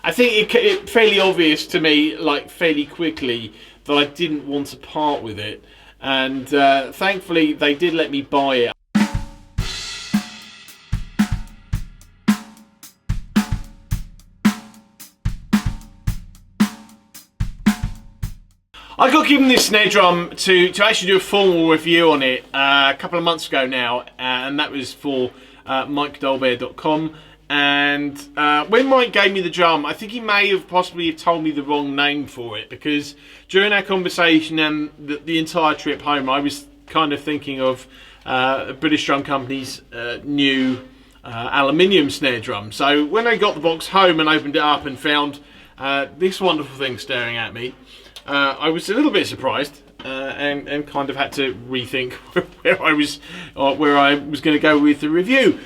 I think it fairly obvious to me, like fairly quickly, that I didn't want to part with it, and thankfully they did let me buy it. I got given this snare drum to actually do a formal review on it a couple of months ago now, and that was for MikeDolbear.com. And when Mike gave me the drum, I think he may have possibly told me the wrong name for it, because during our conversation and the entire trip home, I was kind of thinking of a British drum company's new aluminium snare drum. So when I got the box home and opened it up and found this wonderful thing staring at me, I was a little bit surprised and kind of had to rethink where I was going to go with the review.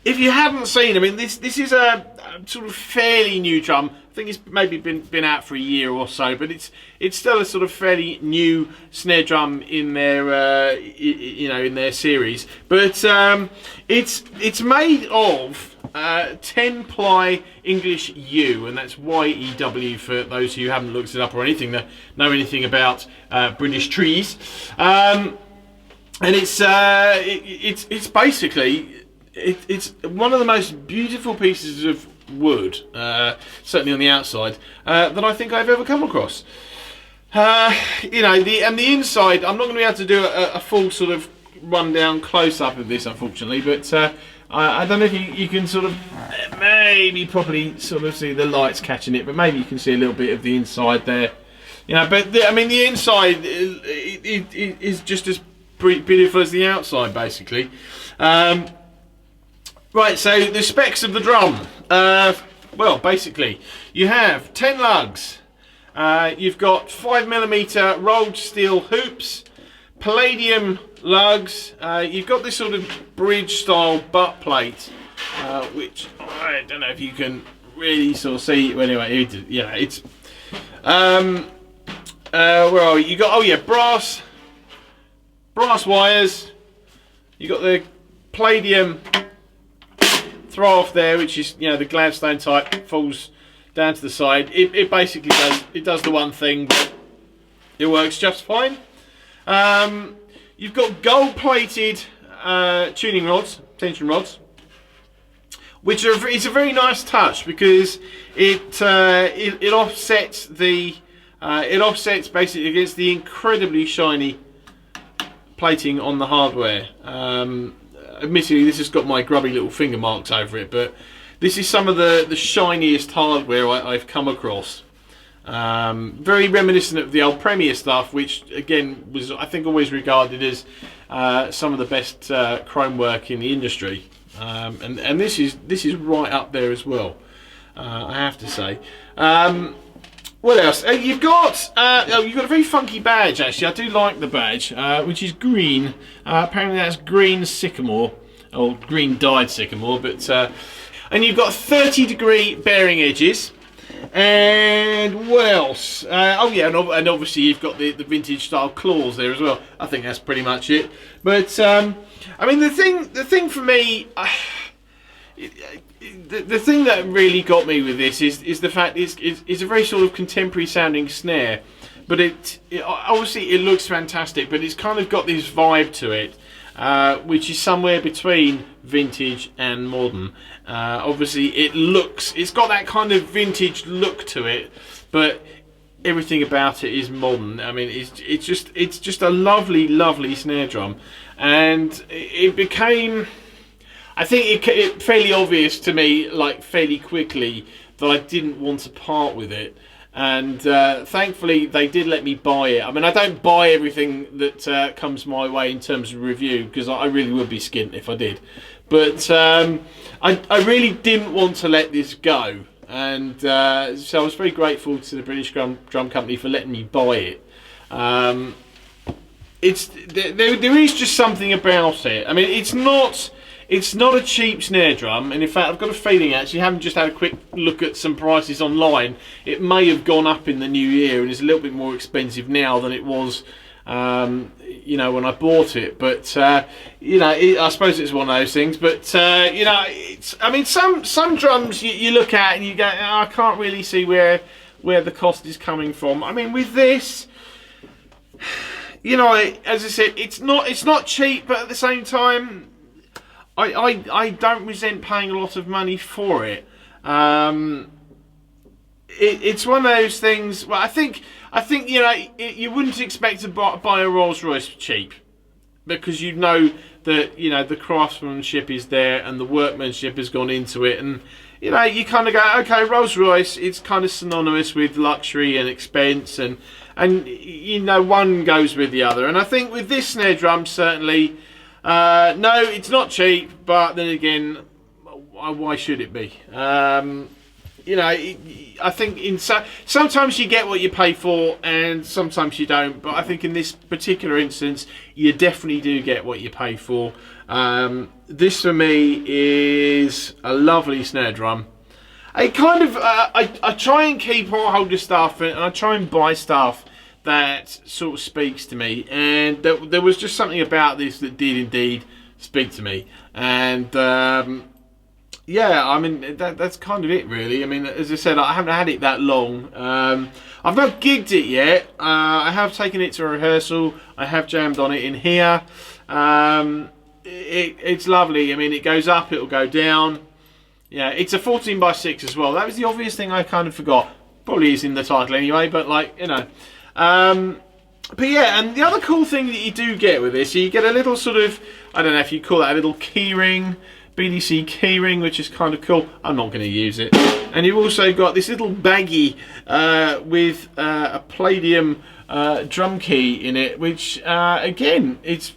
If you haven't seen, I mean, this is a sort of fairly new drum. I think it's maybe been out for a year or so, but it's still a sort of fairly new snare drum in their in their series. But it's made of 10-ply English yew, and that's YEW for those who haven't looked it up or anything that know anything about British trees. And it's basically it's one of the most beautiful pieces of wood, certainly on the outside, that I think I've ever come across. The inside, I'm not going to be able to do a full sort of rundown close-up of this, unfortunately, but I don't know if you can sort of maybe properly sort of see the lights catching it, but maybe you can see a little bit of the inside there. But the inside is just as beautiful as the outside, basically. Right, so the specs of the drum. Well, basically, you have 10 lugs. You've got 5mm rolled steel hoops, palladium lugs. You've got this sort of bridge-style butt plate, which I don't know if you can really sort of see. Well, anyway, it's where are you? You got brass wires. You got the palladium throw off there, which is the Gladstone type, falls down to the side. It basically does the one thing, but it works just fine. You've got gold-plated tuning rods, tension rods, which it's a very nice touch, because it offsets basically against the incredibly shiny plating on the hardware. Admittedly, this has got my grubby little finger marks over it, but this is some of the shiniest hardware I've come across. Very reminiscent of the old Premier stuff, which again was, I think, always regarded as some of the best chrome work in the industry. And this is right up there as well, I have to say. What else? You've got a very funky badge, actually. I do like the badge, which is green. Apparently that's green sycamore, or green dyed sycamore. But and you've got 30-degree bearing edges. And what else? And obviously you've got the vintage style claws there as well. I think that's pretty much it. But I mean, the thing for me. The thing that really got me with this is the fact it's a very sort of contemporary sounding snare, but it obviously it looks fantastic, but it's kind of got this vibe to it, which is somewhere between vintage and modern. Obviously it's got that kind of vintage look to it, but everything about it is modern. I mean, it's just a lovely snare drum, and it became, I think it fairly obvious to me, like fairly quickly, that I didn't want to part with it, and thankfully they did let me buy it. I mean, I don't buy everything that comes my way in terms of review, because I really would be skint if I did, but I really didn't want to let this go, and so I was very grateful to the British drum company for letting me buy it. There is just something about it. I mean, it's not a cheap snare drum, and in fact I've got a feeling, actually, having just had a quick look at some prices online, it may have gone up in the new year and is a little bit more expensive now than it was you know, when I bought it. But you know, I suppose it's one of those things. But you know, I mean, some drums you look at and you go, oh, I can't really see where the cost is coming from. I mean, with this, you know, as I said, it's not cheap, but at the same time, I don't resent paying a lot of money for it. It's one of those things. Well, I think you know, you wouldn't expect to buy a Rolls Royce cheap, because you know that, you know, the craftsmanship is there and the workmanship has gone into it, and you know, you kind of go, okay, Rolls Royce, it's kind of synonymous with luxury and expense, and you know, one goes with the other. And I think with this snare drum, certainly, no, it's not cheap, but then again, why should it be? You know, I think sometimes you get what you pay for, and sometimes you don't. But I think in this particular instance, you definitely do get what you pay for. This for me is a lovely snare drum. I kind of I try and keep hold of stuff, and I try and buy stuff that sort of speaks to me. And there was just something about this that did indeed speak to me. And yeah, I mean, that's kind of it, really. I mean, as I said, I haven't had it that long. I've not gigged it yet. I have taken it to a rehearsal. I have jammed on it in here. It's lovely. I mean, it goes up, it'll go down. Yeah, it's a 14x6 as well. That was the obvious thing I kind of forgot. Probably is in the title anyway, but like, you know. But yeah, and the other cool thing that you do get with this, you get a little sort of, I don't know if you call that a little keyring. BDC keyring, which is kind of cool. I'm not going to use it. And you've also got this little baggie with a palladium drum key in it, which again, it's,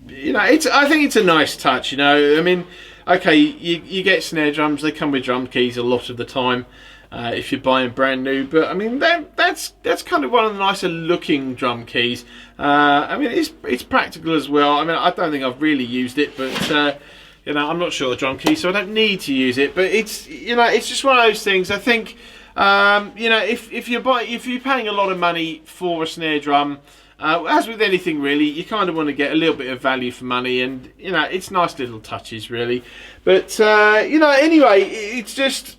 you know, I think it's a nice touch. You know, I mean, okay, you get snare drums, they come with drum keys a lot of the time if you're buying brand new. But I mean, that's kind of one of the nicer looking drum keys. I mean, it's practical as well. I mean, I don't think I've really used it, but you know, I'm not sure the drum key, so I don't need to use it. But it's, you know, it's just one of those things. I think, you know, if you're paying a lot of money for a snare drum, as with anything really, you kind of want to get a little bit of value for money, and you know, it's nice little touches really. But you know, anyway, it's just,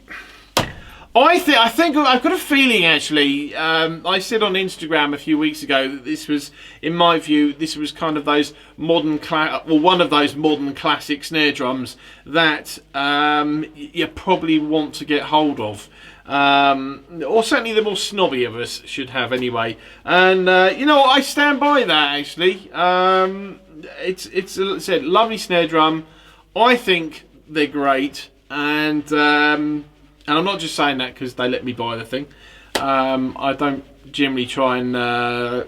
I think I've got a feeling actually. I said on Instagram a few weeks ago that this was, in my view, this was kind of those modern, one of those modern classic snare drums that you probably want to get hold of, or certainly the more snobby of us should have anyway. And you know, I stand by that actually. It's as I said, lovely snare drum. I think they're great, and I'm not just saying that because they let me buy the thing. I don't generally try and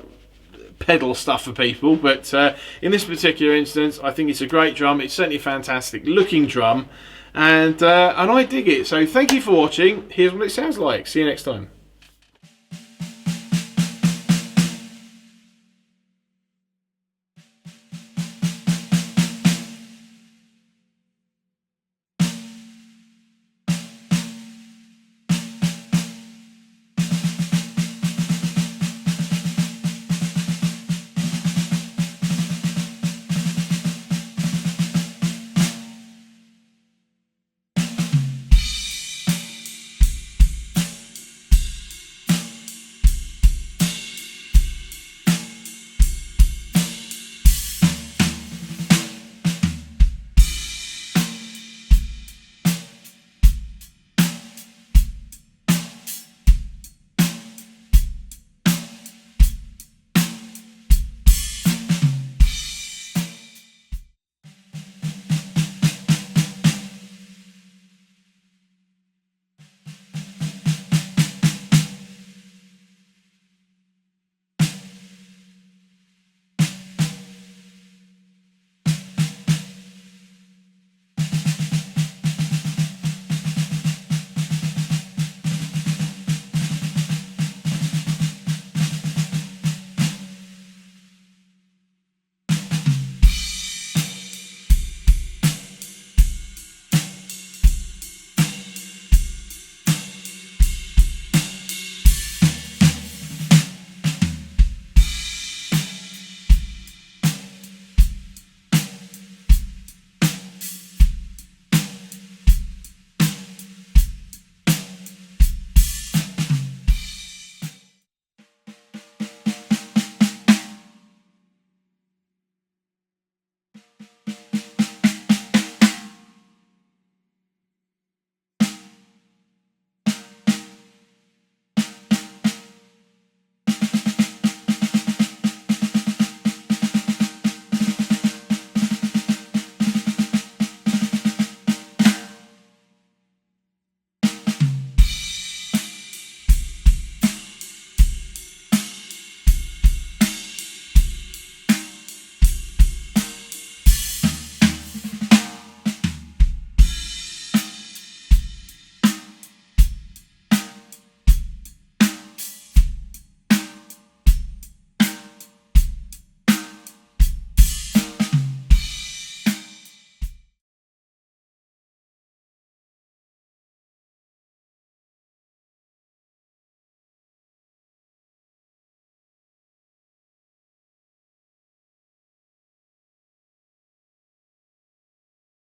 peddle stuff for people, but in this particular instance, I think it's a great drum. It's certainly a fantastic looking drum, and I dig it. So thank you for watching. Here's what it sounds like. See you next time.